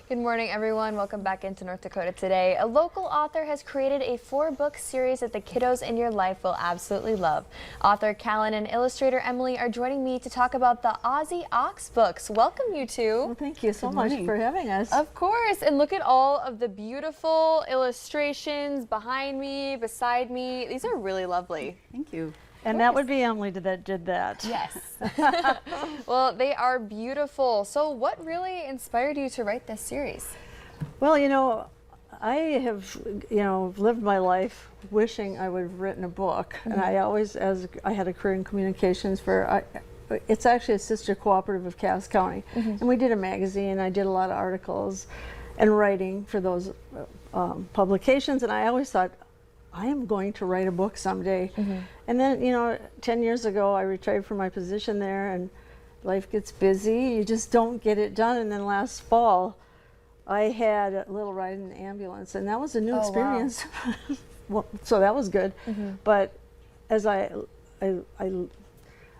Good morning, everyone. Welcome back into North Dakota Today. A local author has created a 4-book series that the kiddos in your life will absolutely love. Author Callan and illustrator Emily are joining me to talk about the Ozzy Ox books. Welcome, you two. Well, thank you so much for having us. Of course. And look at all of the beautiful illustrations behind me, beside me. These are really lovely. Thank you. And that would be Emily that did that. Yes. Well, they are beautiful. So what really inspired you to write this series? Well, I have, lived my life wishing I would have written a book. And I always, as I had a career in communications it's actually a sister cooperative of Cass County. And we did a magazine. I did a lot of articles and writing for those publications. And I always thought, I am going to write a book someday. And then, 10 years ago, I retired from my position there, and life gets busy. You just don't get it done. And then last fall, I had a little ride in an ambulance, and that was a new experience. Wow. Well, so that was good. But as I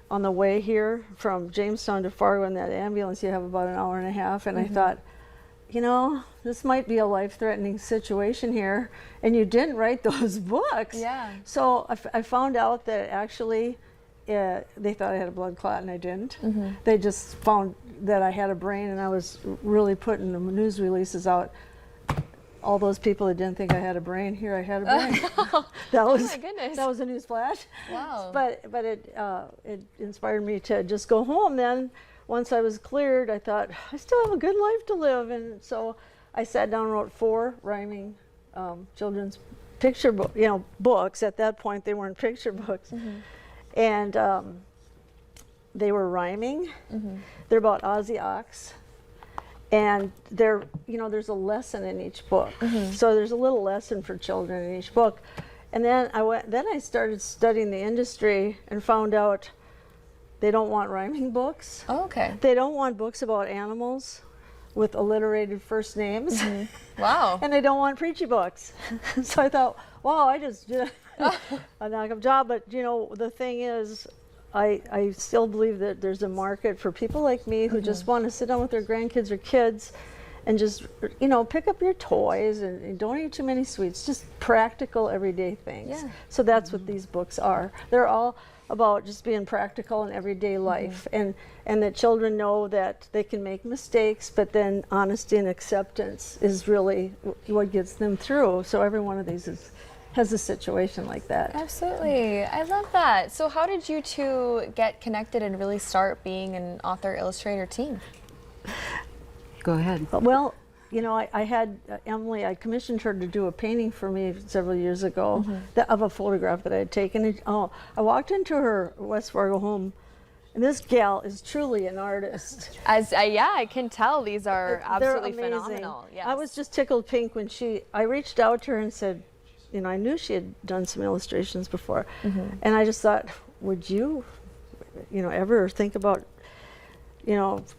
on the way here from Jamestown to Fargo in that ambulance, you have about an hour and a half, and I thought, this might be a life-threatening situation here, and you didn't write those books. Yeah. So I found out that actually they thought I had a blood clot, and I didn't. They just found that I had a brain, and I was really putting the news releases out. All those people that didn't think I had a brain, here I had a brain. That was, oh my goodness. That was a news flash. Wow. But it inspired me to just go home then. Once I was cleared, I thought, I still have a good life to live. And so I sat down and wrote 4 rhyming children's picture books. At that point, they weren't picture books. And they were rhyming. They're about Ozzy Ox. And there's a lesson in each book. So there's a little lesson for children in each book. And then I started studying the industry and found out they don't want rhyming books. Oh, okay. They don't want books about animals with alliterated first names. Wow. And they don't want preachy books. So I thought, wow, I just did a knock-up job. But the thing is, I still believe that there's a market for people like me who just want to sit down with their grandkids or kids and just, pick up your toys and don't eat too many sweets, just practical everyday things. Yeah. So that's what these books are. They're all about just being practical in everyday life, and that children know that they can make mistakes, but then honesty and acceptance is really what gets them through. So every one of these has a situation like that. Absolutely. I love that. So how did you two get connected and really start being an author-illustrator team? Go ahead. Well, I had Emily, I commissioned her to do a painting for me several years ago of a photograph that I had taken. I walked into her West Fargo home, and this gal is truly an artist. Yeah, I can tell these are absolutely They're amazing. phenomenal. Yes. I was just tickled pink when I reached out to her and said, I knew she had done some illustrations before. And I just thought, would you, ever think about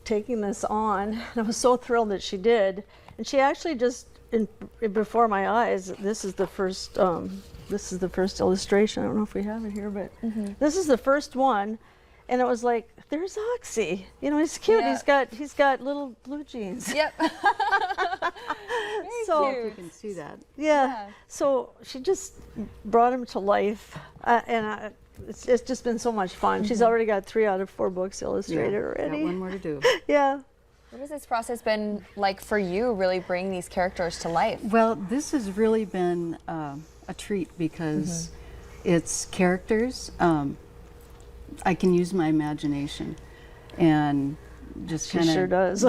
taking this on? And I was so thrilled that she did. And she actually just, before my eyes, this is the first illustration. I don't know if we have it here, but this is the first one. And it was like, there's Oxy. He's cute. Yeah. He's got little blue jeans. Yep. So You can see that. yeah. So she just brought him to life, and it's just been so much fun. She's already got 3 out of 4 books illustrated already. Got one more to do. Yeah. What has this process been like for you, really bringing these characters to life? Well, this has really been a treat because it's characters. I can use my imagination and just kind of sure does.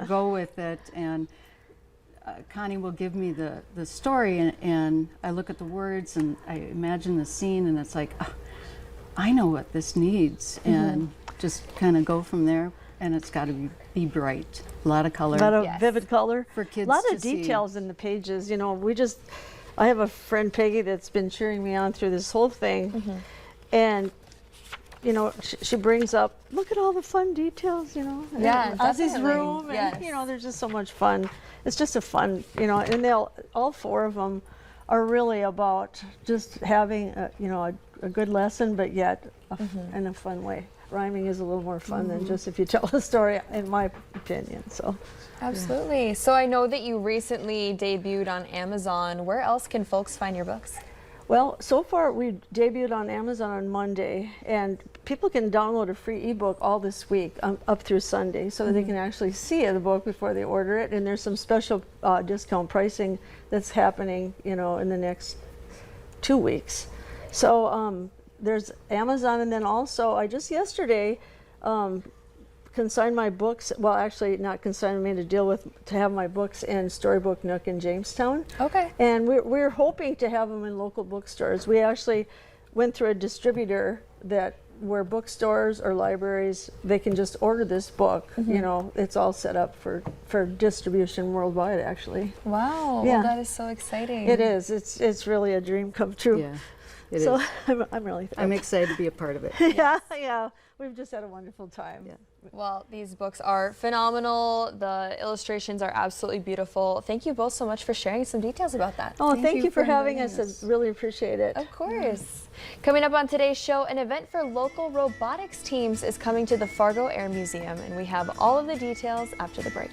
go with it. And Connie will give me the story, and I look at the words and I imagine the scene, and it's like, I know what this needs, and just kind of go from there. And it's got to be bright, a lot of color, A lot of vivid color for kids. A lot to of details in the pages. I have a friend, Peggy, that's been cheering me on through this whole thing, and she brings up, look at all the fun details, Yeah, Ozzy's definitely. room, and Yes. there's just so much fun. It's just a fun, and all 4 of them are really about just having a good lesson, but yet in a fun way. rhyming is a little more fun than just if you tell a story, in my opinion. So. Absolutely. So I know that you recently debuted on Amazon. Where else can folks find your books? Well, so far we debuted on Amazon on Monday, and people can download a free ebook all this week up through Sunday, so that they can actually see the book before they order it. And there's some special discount pricing that's happening, in the next 2 weeks. So there's Amazon, and then also I just yesterday consigned my books. Well, actually, not consigned. I made a deal to have my books in Storybook Nook in Jamestown. Okay. And we're hoping to have them in local bookstores. We actually went through a distributor where bookstores or libraries, they can just order this book. It's all set up for distribution worldwide, actually. Wow. Yeah. Well, that is so exciting. It is. It's really a dream come true. Yeah, it So is. I'm really thankful. I'm excited to be a part of it. Yeah. We've just had a wonderful time. Yeah. Well, these books are phenomenal. The illustrations are absolutely beautiful. Thank you both so much for sharing some details about that. Oh, thank you for having inviting us. I really appreciate it. Of course. Coming up on today's show, an event for local robotics teams is coming to the Fargo Air Museum, and we have all of the details after the break.